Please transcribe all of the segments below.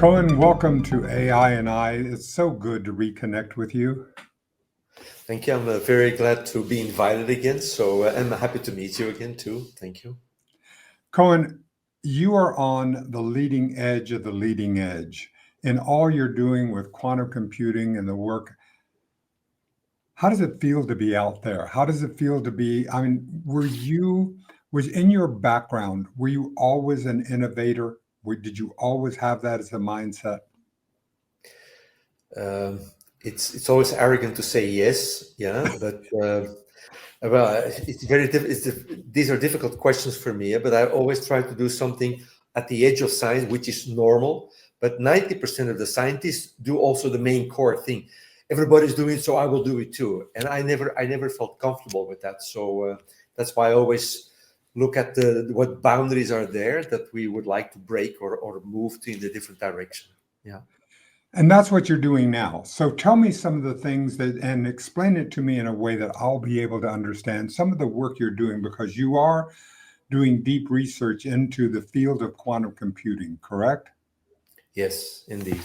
Koen, welcome to AI and I. It's so good to reconnect with you. Thank you. I'm very glad to be invited again. So I'm happy to meet you again too. Thank you. Koen, you are on the leading edge of the leading edge in all you're doing with quantum computing and the work. How does it feel to be out there? How does it feel to be, was in your background, were you always an innovator? Did you always have that as a mindset? Um, it's always arrogant to say yes, yeah, but well, it's very these are difficult questions for me. But I always try to do something at the edge of science, which is normal. But 90% of the scientists do also the main core thing. Everybody's doing it, so I will do it too. And I never felt comfortable with that. So that's why I always look at what boundaries are there that we would like to break or move to in a different direction. Yeah. And that's what you're doing now. So tell me some of the things and explain it to me in a way that I'll be able to understand some of the work you're doing, because you are doing deep research into the field of quantum computing, correct? Yes, indeed.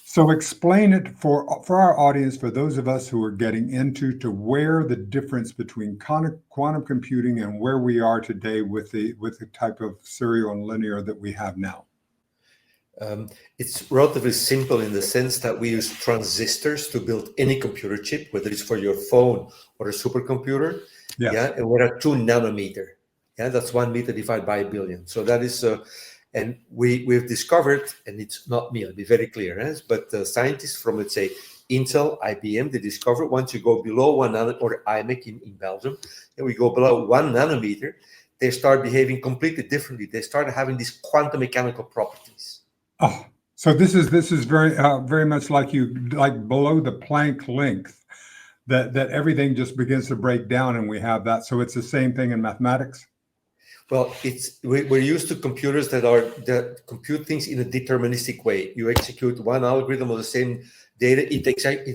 So explain it for our audience, for those of us who are getting into to where the difference between quantum computing and where we are today with the type of serial and linear that we have now. It's relatively simple in the sense that we use transistors to build any computer chip, whether it's for your phone or a supercomputer. Yes. Yeah, and we're at 2 nanometer. Yeah, that's 1 meter divided by a billion. So that is, and we've discovered, and it's not me, I'll be very clear, but scientists from, let's say, Intel, IBM, they discovered once you go below 1 nanometer, or IMEC in Belgium, and we go below 1 nanometer, they start behaving completely differently. They start having these quantum mechanical properties. Oh, so this is very much like below the Planck length, that everything just begins to break down, and we have that. So it's the same thing in mathematics. Well, we're used to computers that compute things in a deterministic way. You execute one algorithm of the same data, it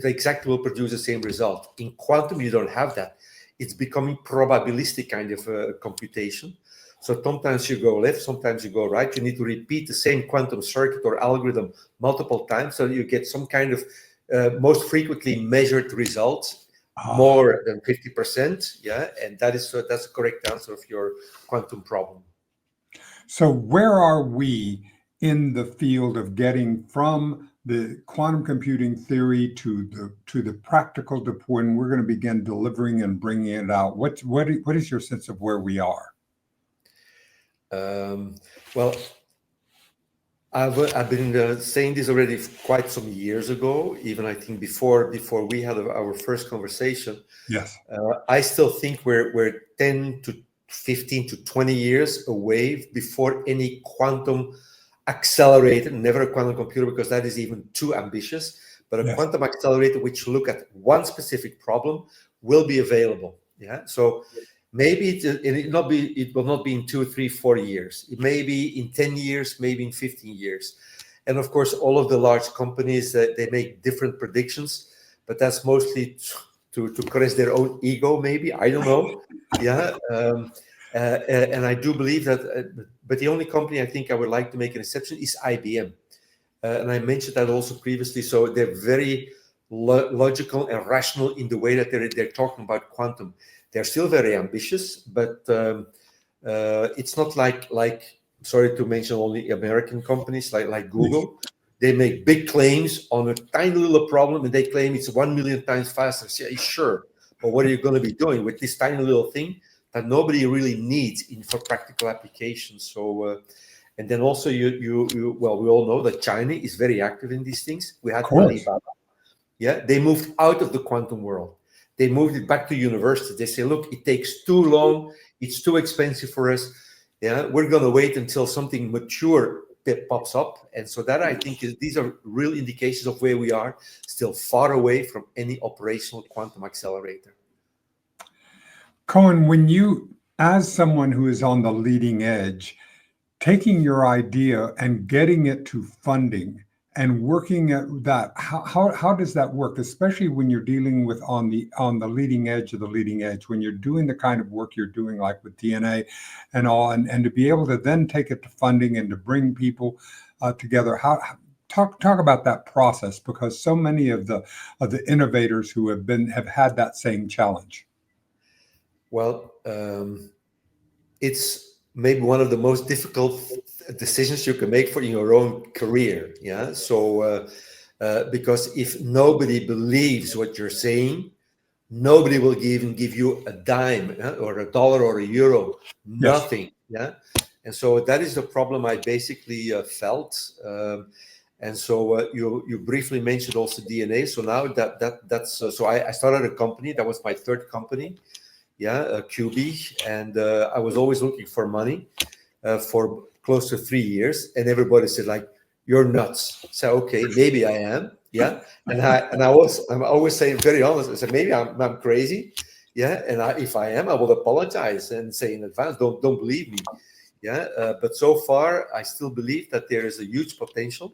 exactly will produce the same result. In quantum, you don't have that. It's becoming probabilistic kind of computation. So sometimes you go left, sometimes you go right. You need to repeat the same quantum circuit or algorithm multiple times so you get some kind of most frequently measured results, more than 50%. Yeah, and that's the correct answer of your quantum problem. So where are we in the field of getting from the quantum computing theory to the practical to when we're going to begin delivering and bringing it out? What is your sense of where we are? Well, I've been saying this already quite some years ago, even I think before we had our first conversation. Yes. I still think we're 10 to 15 to 20 years away before any quantum accelerator, never a quantum computer because that is even too ambitious, but a quantum accelerator which look at one specific problem will be available. Yeah. So maybe it will not be in 2, 3, 4 years. It may be in 10 years, maybe in 15 years. And of course, all of the large companies, they make different predictions, but that's mostly to caress their own ego, maybe. I don't know. Yeah. And I do believe that, but the only company I think I would like to make an exception is IBM. And I mentioned that also previously. So they're very logical and rational in the way that they're talking about quantum. They're still very ambitious, but it's not like sorry to mention only American companies like Google. They make big claims on a tiny little problem, and they claim it's 1 million times faster. Yeah, sure, but what are you going to be doing with this tiny little thing that nobody really needs for practical applications? So, and then also well, we all know that China is very active in these things. We had Alibaba. Yeah, they moved out of the quantum world. They moved it back to university. They say, look, it takes too long. It's too expensive for us. Yeah, we're going to wait until something mature pops up. And so that I think these are real indications of where we are, still far away from any operational quantum accelerator. Koen, when you, as someone who is on the leading edge, taking your idea and getting it to funding and working at that, how does that work, especially when you're dealing with on the leading edge of the leading edge, when you're doing the kind of work you're doing like with DNA and all, and to be able to then take it to funding and to bring people together? talk about that process, because so many of the innovators who have had that same challenge. Well, it's maybe one of the most difficult decisions you can make for your own career. Yeah. So because if nobody believes what you're saying, nobody will even give you a dime, or a dollar or a euro, Yes. nothing. Yeah. And so that is the problem I basically felt. And so you briefly mentioned also DNA. So now that's so I started a company. That was my third company. Yeah, QB, and I was always looking for money for close to 3 years, and everybody said like, "You're nuts." So okay, maybe I am. Yeah, I'm always saying very honest. I said maybe I'm crazy. Yeah, and if I am, I will apologize and say in advance, don't believe me. Yeah, but so far I still believe that there is a huge potential.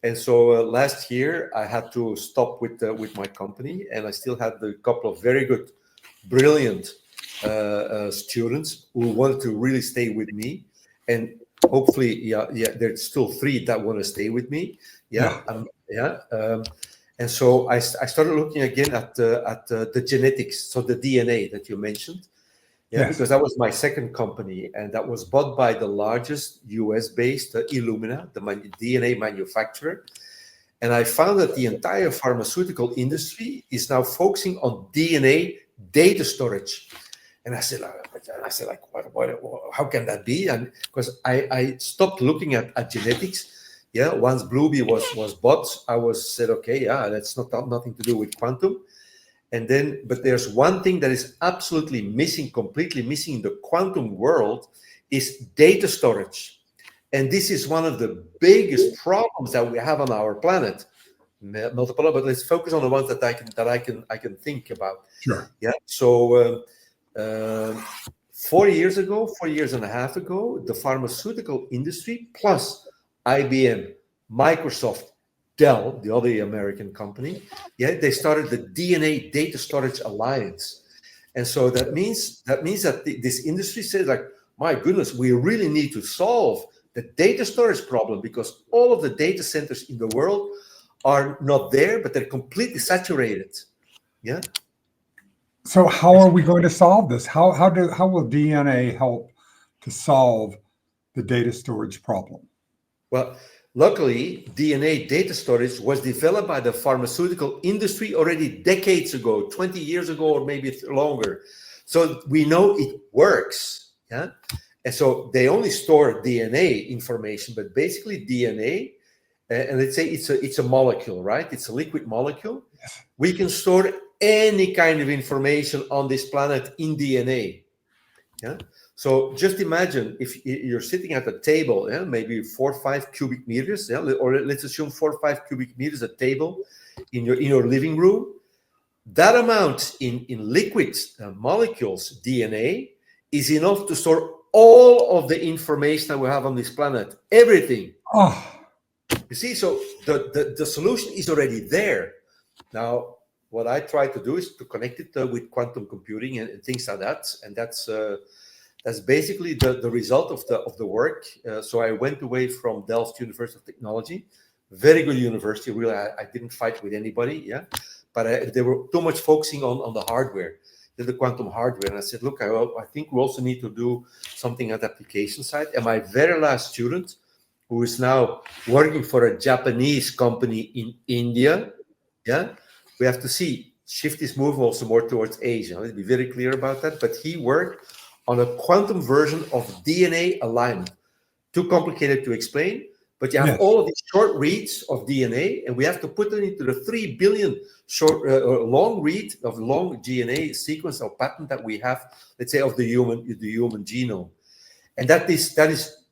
And so last year I had to stop with my company, and I still had a couple of very good, brilliant students who wanted to really stay with me, and hopefully, yeah, there's still 3 that want to stay with me. Yeah, and so I started looking again at the genetics, so the DNA that you mentioned. Yeah, Yes. because that was my second company, and that was bought by the largest US-based Illumina, the DNA manufacturer. And I found that the entire pharmaceutical industry is now focusing on DNA data storage. And I said, like, how can that be? And because I stopped looking at genetics. Yeah, once Bluebee was bought, I said, okay, yeah, that's nothing to do with quantum. And then, but there's one thing that is absolutely missing, completely missing in the quantum world, is data storage. And this is one of the biggest problems that we have on our planet. Multiple, but let's focus on the ones that I can think about. Sure. Yeah. So 4 years ago, 4.5 years ago, the pharmaceutical industry plus IBM, Microsoft, Dell, the other American company, yeah, they started the DNA Data Storage Alliance. And so that means that this industry says like, my goodness, we really need to solve the data storage problem, because all of the data centers in the world are not there, but they're completely saturated. Yeah. So how are we going to solve this? How will DNA help to solve the data storage problem? Well, luckily, DNA data storage was developed by the pharmaceutical industry already decades ago, 20 years ago, or maybe longer. So we know it works. Yeah. And so they only store DNA information, but basically DNA, and let's say it's a molecule, right? It's a liquid molecule. Yes. We can store any kind of information on this planet in DNA. Yeah. So just imagine if you're sitting at a table, yeah, maybe 4 or 5 cubic meters, yeah, or let's assume 4 or 5 cubic meters a table in your living room. That amount in liquid molecules, DNA, is enough to store all of the information that we have on this planet, everything. Oh. You see, so the solution is already there. Now, what I try to do is to connect it with quantum computing and things like that, and that's basically the result of the work. So I went away from Delft University of Technology, very good university. Really, I didn't fight with anybody, yeah, but they were too much focusing on the hardware, the quantum hardware. And I said, look, I think we also need to do something at the application side. And my very last student, who is now working for a Japanese company in India, yeah, we have to shift this move also more towards Asia. Let's be very clear about that. But he worked on a quantum version of DNA alignment. Too complicated to explain, but you have all of these short reads of DNA, and we have to put them into the 3 billion short long read of long DNA sequence or pattern that we have, let's say, of the human genome. And that is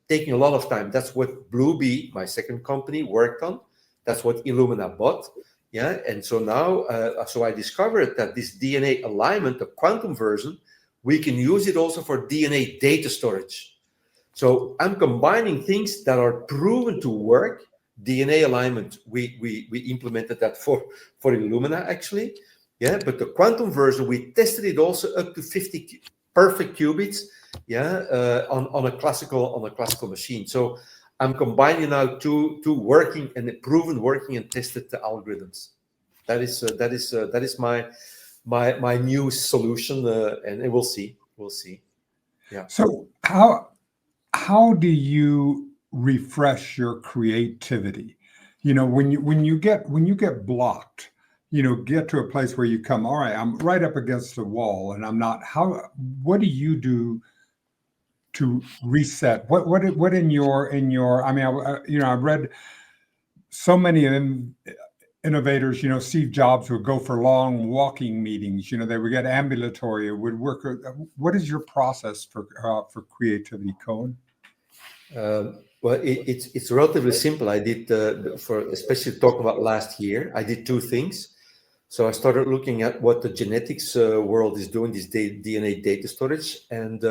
taking a lot of time. That's what Bluebee, my second company, worked on. That's what Illumina bought. Yeah, and so now, so I discovered that this DNA alignment, the quantum version, we can use it also for DNA data storage. So I'm combining things that are proven to work. DNA alignment, we implemented that for Illumina actually. Yeah, but the quantum version, we tested it also up to 50 perfect qubits. Yeah, on a classical machine. So I'm combining now two working and proven working and tested algorithms. That is my new solution, and we'll see. Yeah. So how do you refresh your creativity? When you get blocked, get to a place where you come, all right, I'm right up against the wall and I'm not, what do you do to reset? What in your, I mean, I've read so many innovators, Steve Jobs would go for long walking meetings, they would get ambulatory, it would work. What is your process for creativity, Koen? Well, it's relatively simple. I did for especially talking about last year. I did two things. So I started looking at what the genetics world is doing, this DNA data storage, and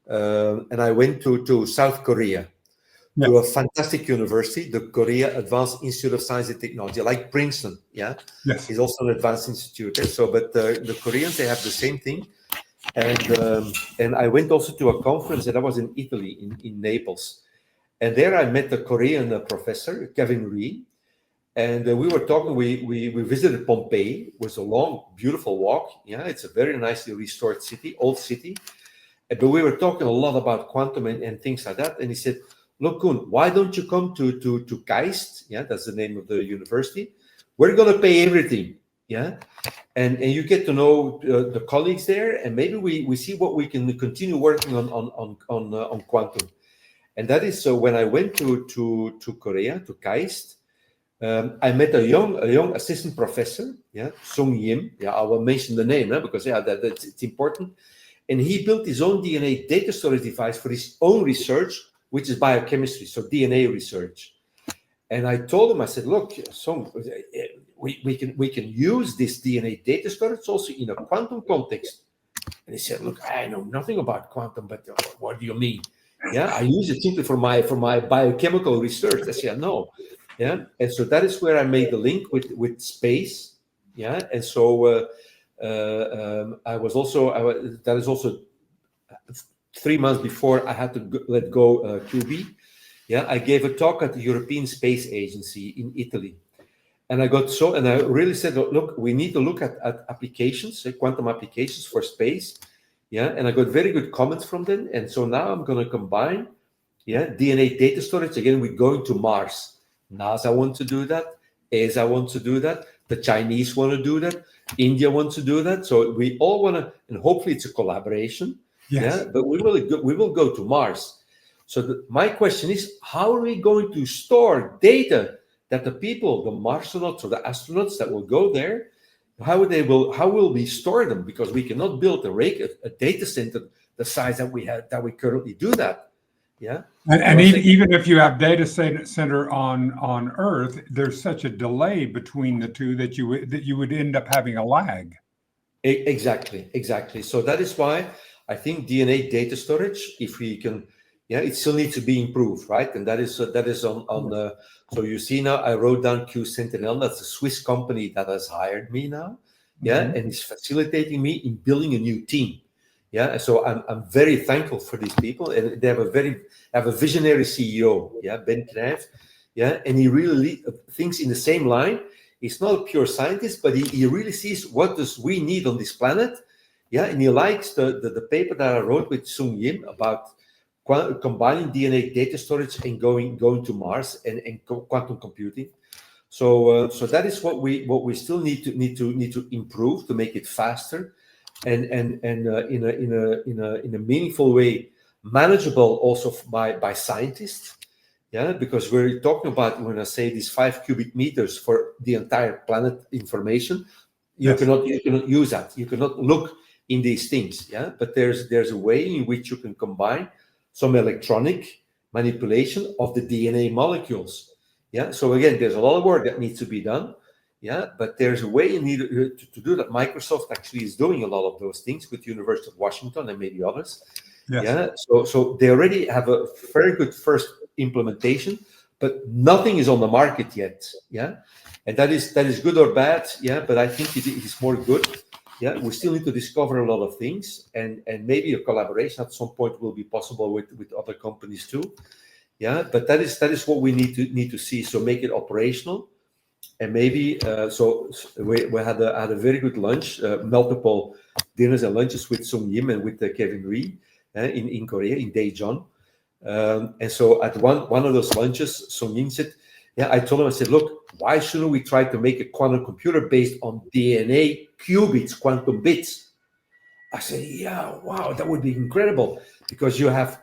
I went to South Korea, to a fantastic university, the Korea Advanced Institute of Science and Technology, like Princeton. Yeah, Yes. is also an advanced institute there. So, but the Koreans, they have the same thing. And I went also to a conference that I was in Italy, in Naples. And there I met a Korean professor, Kevin Ree. And we were talking, we visited Pompeii. It was a long, beautiful walk. Yeah, it's a very nicely restored city, old city. But we were talking a lot about quantum and things like that. And he said, look, Koen, why don't you come to KAIST? Yeah, that's the name of the university. We're going to pay everything. Yeah. And you get to know the colleagues there, and maybe we see what we can continue working on quantum. And that is so when I went to Korea, to KAIST, I met a young assistant professor, yeah, Sung Yim. Yeah, I will mention the name because it's important. And he built his own DNA data storage device for his own research, which is biochemistry, so DNA research. And I told him, I said, look, Sung, we can use this DNA data storage also in a quantum context. And he said, look, I know nothing about quantum, but what do you mean? Yeah, I use it simply for my biochemical research. I said, no. Yeah, and so that is where I made the link with space. Yeah, and so that is also 3 months before I had to let go QB. Yeah, I gave a talk at the European Space Agency in Italy. And I really said, look, we need to look at applications, quantum applications for space. Yeah, and I got very good comments from them. And so now I'm going to combine, DNA data storage. Again, we're going to Mars. NASA wants to do that. ESA wants to do that. The Chinese want to do that. India wants to do that. So we all want to, and hopefully it's a collaboration. Yes. Yeah, but we will go to Mars. So my question is, how are we going to store data that the people, the Marsonauts or the astronauts that will go there, how will we store them? Because we cannot build a data center the size that we currently do that. Yeah. And even if you have data center on Earth, there's such a delay between the two that you would end up having a lag. Exactly. So that is why I think DNA data storage, if we can, it still needs to be improved, right? And that is on the. So you see now, I wrote down QSentinel. That's a Swiss company that has hired me now, and is facilitating me in building a new team. Yeah, so I'm very thankful for these people, and they have a visionary CEO, Ben Knijf, and he really thinks in the same line. He's not a pure scientist, but he really sees what does we need on this planet, and he likes the paper that I wrote with Sung Yim about combining DNA data storage and going to Mars and quantum computing. So that is what we still need to improve to make it faster. And in a meaningful way, manageable also by scientists, because we're talking about, when I say these 5 cubic meters for the entire planet information, you cannot use that. You cannot look in these things, but there's a way in which you can combine some electronic manipulation of the DNA molecules. So again, there's a lot of work that needs to be done. But there's a way you need to do that. Microsoft actually is doing a lot of those things with University of Washington and maybe others. So they already have a very good first implementation, but nothing is on the market yet. And that is good or bad. But I think it is more good. We still need to discover a lot of things, and maybe a collaboration at some point will be possible with other companies too. Yeah, but that is what we need to see. So make it operational, and maybe so we had a very good lunch, multiple dinners and lunches with Sung Yim and with Kevin Ree in Korea in Daejeon. And so at one of those lunches, Sung Yim said, "Yeah," I told him, I said, "Look, why shouldn't we try to make a quantum computer based on DNA qubits, quantum bits?" I said, "Yeah, wow, that would be incredible because you have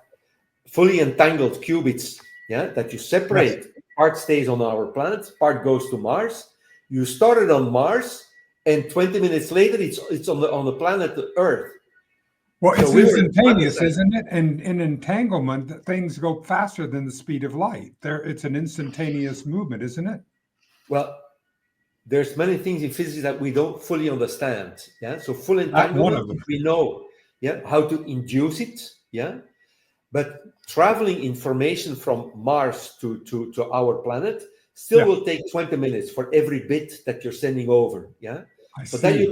fully entangled qubits, yeah, that you separate. Yes. Part stays on our planet, part goes to Mars. You started on Mars, and 20 minutes later, it's on the planet Earth." Well, So it's we were instantaneous, isn't it? And in entanglement, things go faster than the speed of light. It's an instantaneous movement, isn't it? well. There's many things in physics that we don't fully understand. Yeah. So full Not one entanglement, of them. we know, yeah, how to induce it. Yeah. But traveling information from Mars to our planet still Yeah, will take 20 minutes for every bit that you're sending over. Yeah. I But that see.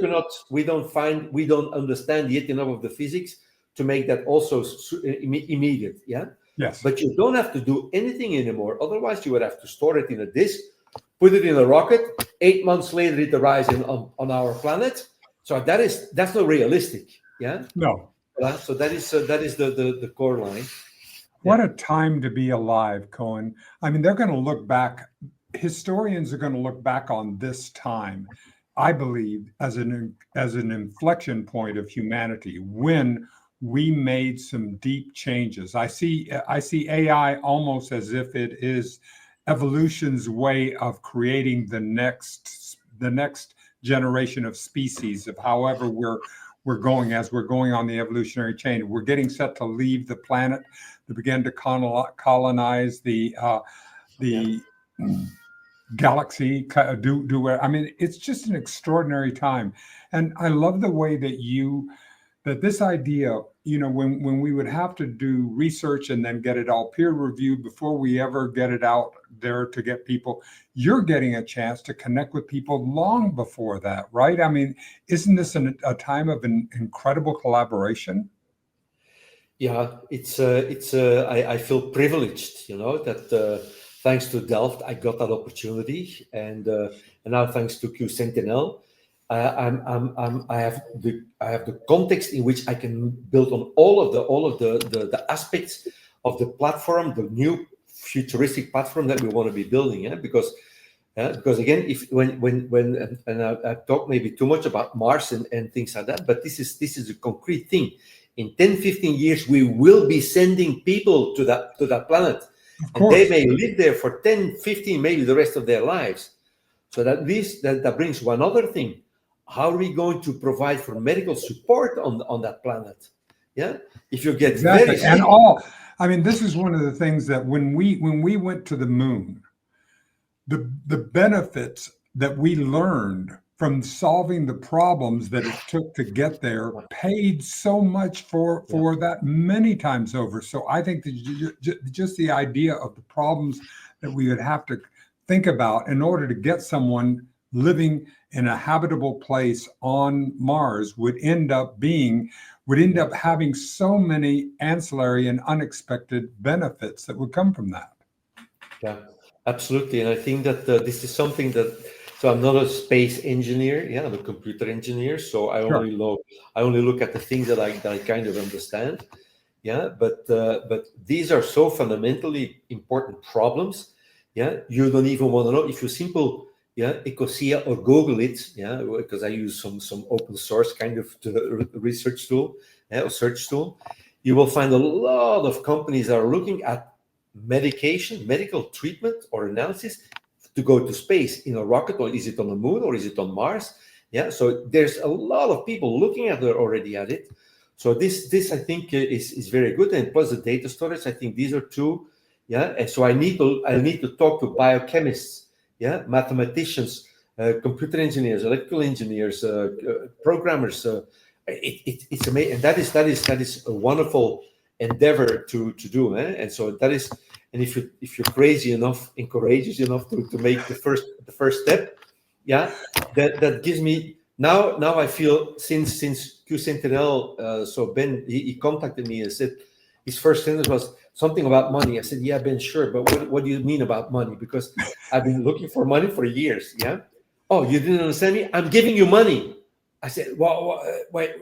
we don't understand yet enough of the physics to make that also immediate. Yeah. Yes. But you don't have to do anything anymore. Otherwise, you would have to store it in a disk, put it in a rocket. 8 months later, it arrives on our planet. So that's not realistic. Yeah. No. So that is the core line. What a time to be alive, Koen. I mean, they're going to look back, historians are going to look back on this time, I believe, as an inflection point of humanity when we made some deep changes. I see AI almost as if it is evolution's way of creating the next generation of species of however we're going as we're going on the evolutionary chain. We're getting set to leave the planet to begin to colonize the galaxy. I mean, it's just an extraordinary time, and I love the way that this idea, when we would have to do research and then get it all peer reviewed before we ever get it out there to get people, you're getting a chance to connect with people long before that, right? I mean, isn't this a time of an incredible collaboration? Yeah, I feel privileged, that thanks to Delft, I got that opportunity, and now thanks to QSentinel, I have the context in which I can build on all of the aspects of the platform, the new futuristic platform that we want to be building. Yeah, because again, if when and I talk maybe too much about Mars and things like that, but this is a concrete thing. In 10, 15 years, we will be sending people to that planet, Of and they course. may live there for 10, 15, maybe the rest of their lives. So that brings one other thing. How are we going to provide for medical support on that planet? Yeah, if you get very Exactly. sick. I mean, this is one of the things that when we went to the moon, the benefits that we learned from solving the problems that it took to get there paid so much for that many times over. So I think that just the idea of the problems that we would have to think about in order to get someone living in a habitable place on Mars would end up having so many ancillary and unexpected benefits that would come from that. Yeah, absolutely. And I think that this is something that, so I'm not a space engineer. Yeah, I'm a computer engineer. So I Sure. only look at the things that I kind of understand. Yeah, but these are so fundamentally important problems. Yeah, you don't even want to know if you simple Ecosia or Google it. Yeah, because I use some open source kind of research tool, or search tool. You will find a lot of companies that are looking at medical treatment or analysis to go to space in a rocket, or is it on the moon, or is it on Mars? Yeah, so there's a lot of people looking at it already at it. So this I think is very good, and plus the data storage, I think these are two. Yeah, and so I need to talk to biochemists, yeah, mathematicians, computer engineers, electrical engineers, programmers. It's amazing, and that is a wonderful endeavor to do, and so that is, and if you're crazy enough and courageous enough to make the first step, yeah, that gives me now I feel since QSentinel, so Ben he contacted me and said, his first sentence was something about money. I said, yeah, Ben, sure, but what do you mean about money? Because I've been looking for money for years. Yeah. Oh, you didn't understand me? I'm giving you money. I said, well, wait.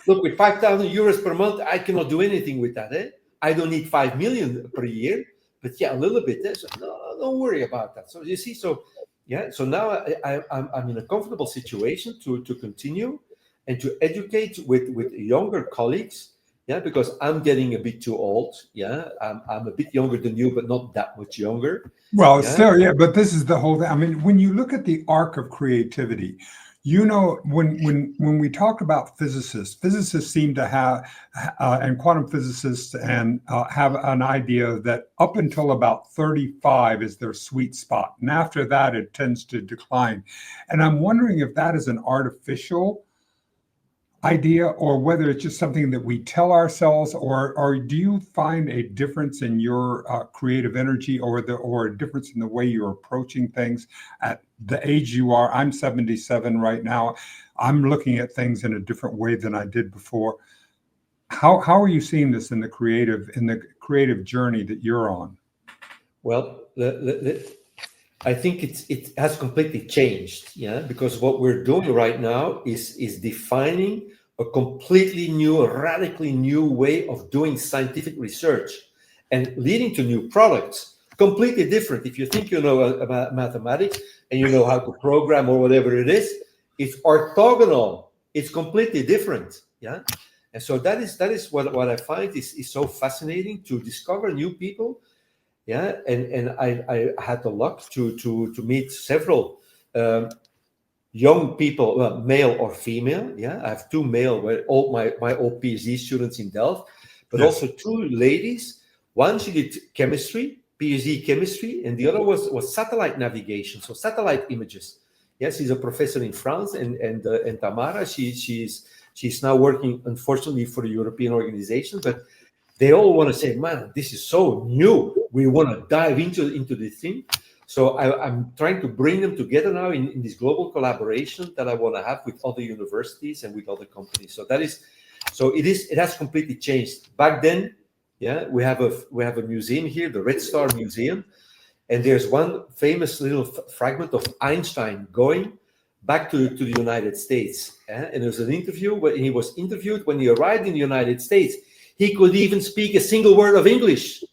Look, with 5,000 euros per month, I cannot do anything with that. Eh? I don't need 5 million per year, but yeah, a little bit. Eh? So no, don't worry about that. So you see, so yeah, so now I'm in a comfortable situation to continue and to educate with younger colleagues. Yeah, because I'm getting a bit too old. Yeah, I'm a bit younger than you, but not that much younger. Well, Yeah. still, yeah, but this is the whole thing. I mean, when you look at the arc of creativity, you know, when we talk about physicists seem to have, and quantum physicists and have an idea that up until about 35 is their sweet spot, and after that it tends to decline. And I'm wondering if that is an artificial idea or whether it's just something that we tell ourselves, or do you find a difference in your creative energy or a difference in the way you're approaching things at the age you are? I'm 77 right now. I'm looking at things in a different way than I did before. How are you seeing this in the creative journey that you're on? Well, I think it has completely changed, yeah, because what we're doing right now is defining a completely new, radically new way of doing scientific research and leading to new products, completely different. If you think you know about mathematics and you know how to program or whatever it is, it's orthogonal. It's completely different, yeah. And so that is what I find is so fascinating, to discover new people. Yeah, and I had the luck to meet several young people, well, male or female. Yeah, I have two male, all my old PhD students in Delft, but Yes. also two ladies. One, she did chemistry, PhD chemistry, and the other was satellite navigation, so satellite images. Yes, she's a professor in France, and Tamara, she's now working, unfortunately, for a European organization, but they all want to say, man, this is so new. We want to dive into this thing. So I'm trying to bring them together now in this global collaboration that I want to have with other universities and with other companies. So it has completely changed. Back then, yeah, we have a museum here, the Red Star Museum, and there's one famous little fragment of Einstein going back to the United States. And there's an interview where he was interviewed when he arrived in the United States. He could even speak a single word of English.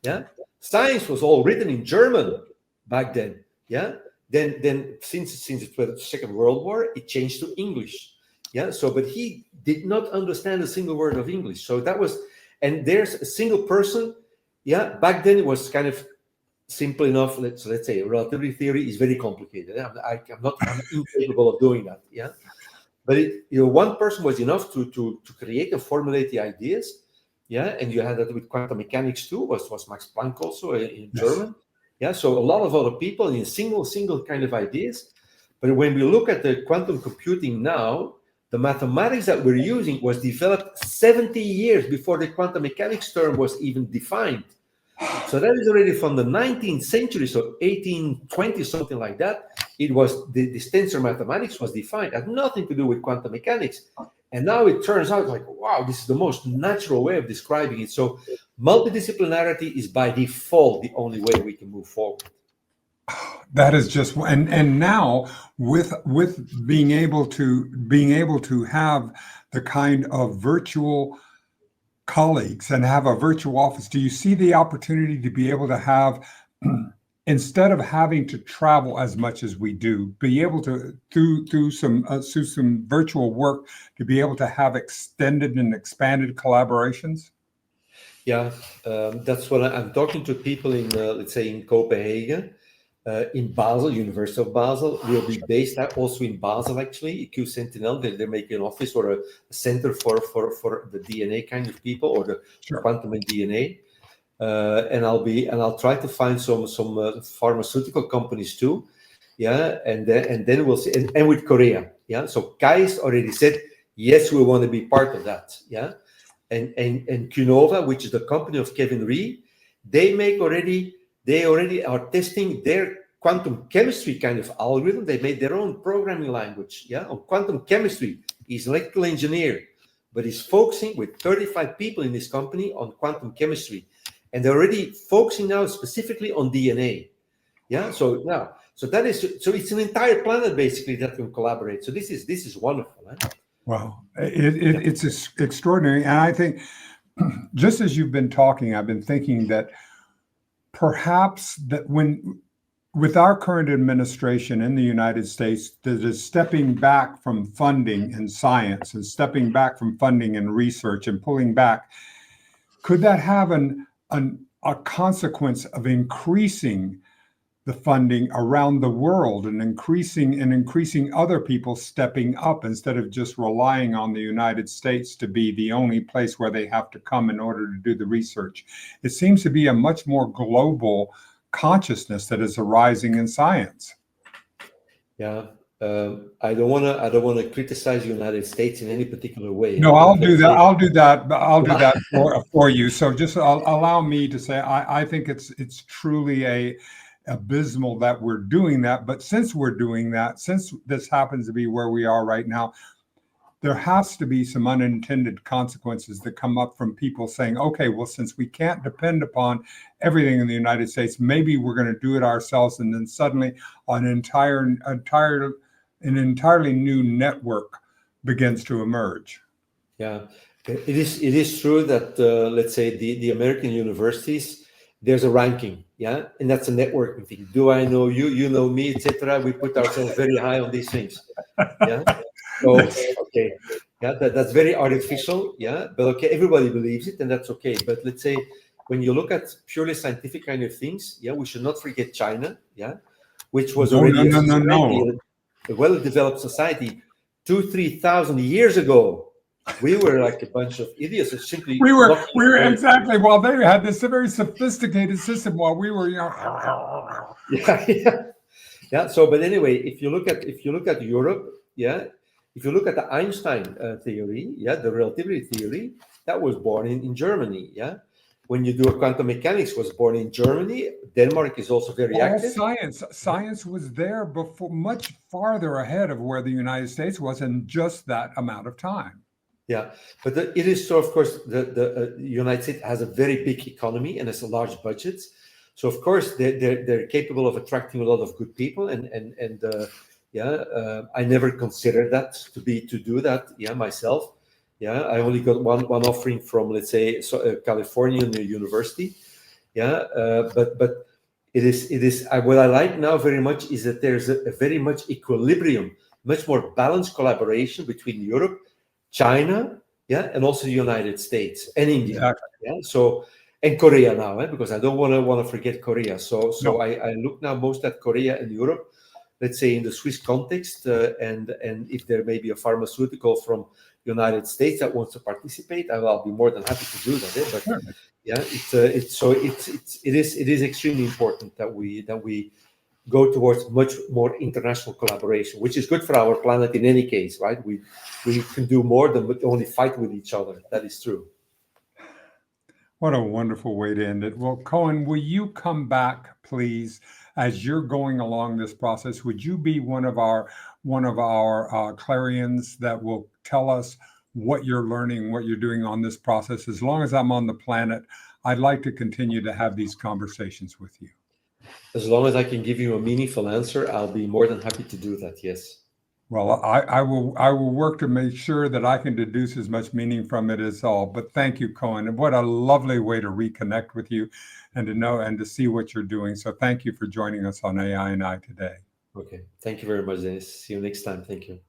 Yeah, science was all written in German back then. Yeah, then since the Second World War, it changed to English. Yeah, so but he did not understand a single word of English. So that was, and there's a single person. Yeah, back then it was kind of simple enough. Let's say relativity theory is very complicated. I'm incapable of doing that. Yeah. But one person was enough to create and formulate the ideas, yeah. And you had that with quantum mechanics too. Was Max Planck also in German, yeah. So a lot of other people in single kind of ideas. But when we look at the quantum computing now, the mathematics that we're using was developed 70 years before the quantum mechanics term was even defined. So that is already from the 19th century, so 1820, something like that. It was the tensor mathematics was defined, had nothing to do with quantum mechanics. And now it turns out like, wow, this is the most natural way of describing it. So multidisciplinarity is by default the only way we can move forward. That is just, and now with being able to have the kind of virtual colleagues and have a virtual office, do you see the opportunity to be able to have, instead of having to travel as much as we do, be able to through some virtual work to be able to have extended and expanded collaborations? Yeah, that's what I'm talking to people in, let's say, in Copenhagen, in Basel, University of Basel. We'll be based also in Basel, actually. QSentinel, they're making an office or a center for the DNA kind of people, or the quantum and DNA. And I'll try to find some pharmaceutical companies too. Yeah, and then we'll see. And with Korea, yeah. So Kai's already said yes, we want to be part of that. Yeah. And Qnova, which is the company of Kevin Rhee, they already are testing their quantum chemistry kind of algorithm. They made their own programming language, yeah, on quantum chemistry. He's an electrical engineer, but he's focusing with 35 people in his company on quantum chemistry, and they're already focusing now specifically on DNA. Yeah, so now, so that is, so it's an entire planet basically that can collaborate. So this is wonderful. Huh? Wow, it's extraordinary. And I think, just as you've been talking, I've been thinking that perhaps that with our current administration in the United States that is stepping back from funding in science and stepping back from funding in research and pulling back, could that have a consequence of increasing the funding around the world and increasing other people stepping up instead of just relying on the United States to be the only place where they have to come in order to do the research? It seems to be a much more global consciousness that is arising in science. Yeah, I don't want to criticize the United States in any particular way. No, I'll do that. I'll do that. I'll do that for you. So just allow me to say, I think it's truly abysmal that we're doing that. But since we're doing that, since this happens to be where we are right now, there has to be some unintended consequences that come up from people saying, okay, well, since we can't depend upon everything in the United States, maybe we're going to do it ourselves. And then suddenly an entirely new network begins to emerge. Yeah, it is true that, let's say, the American universities, there's a ranking, yeah, and that's a networking thing. Do I know you? You know me, etc. We put ourselves very high on these things. Yeah. So okay, yeah, that's very artificial. Yeah, but okay, everybody believes it, and that's okay. But let's say when you look at purely scientific kind of things, yeah, we should not forget China. Yeah, which was already a well-developed society 2,000-3,000 years ago. We were like a bunch of idiots. It's simply we were exactly. Well, they had this very sophisticated system while we were, yeah. So, but anyway, if you look at Europe, yeah, if you look at the Einstein theory, yeah, the relativity theory, that was born in Germany, yeah. When you do a quantum mechanics, was born in Germany. Denmark is also very active. Science was there before, much farther ahead of where the United States was in just that amount of time. Yeah, but it is so. Of course, the United States has a very big economy and has a large budget. So of course they're capable of attracting a lot of good people. I never considered that to do that. Yeah, myself. Yeah, I only got one offering from, let's say, Californian university. Yeah, but it is what I like now very much is that there's a very much equilibrium, much more balanced collaboration between Europe, China, yeah, and also the United States and India. Exactly. Yeah, so and Korea now, because I don't want to forget Korea. So No. I look now most at Korea and Europe, let's say in the Swiss context, and if there may be a pharmaceutical from United States that wants to participate, I'll be more than happy to do that. But sure. Yeah, it is extremely important that we go towards much more international collaboration, which is good for our planet in any case, right? We can do more than only fight with each other. That is true. What a wonderful way to end it. Well, Koen, will you come back, please, as you're going along this process? Would you be one of our clarions that will tell us what you're learning, what you're doing on this process? As long as I'm on the planet, I'd like to continue to have these conversations with you. As long as I can give you a meaningful answer, I'll be more than happy to do that. Yes. Well, I will work to make sure that I can deduce as much meaning from it as all. But thank you, Koen. And what a lovely way to reconnect with you and to know and to see what you're doing. So thank you for joining us on AI and I today. Okay. Thank you very much, Dennis. See you next time. Thank you.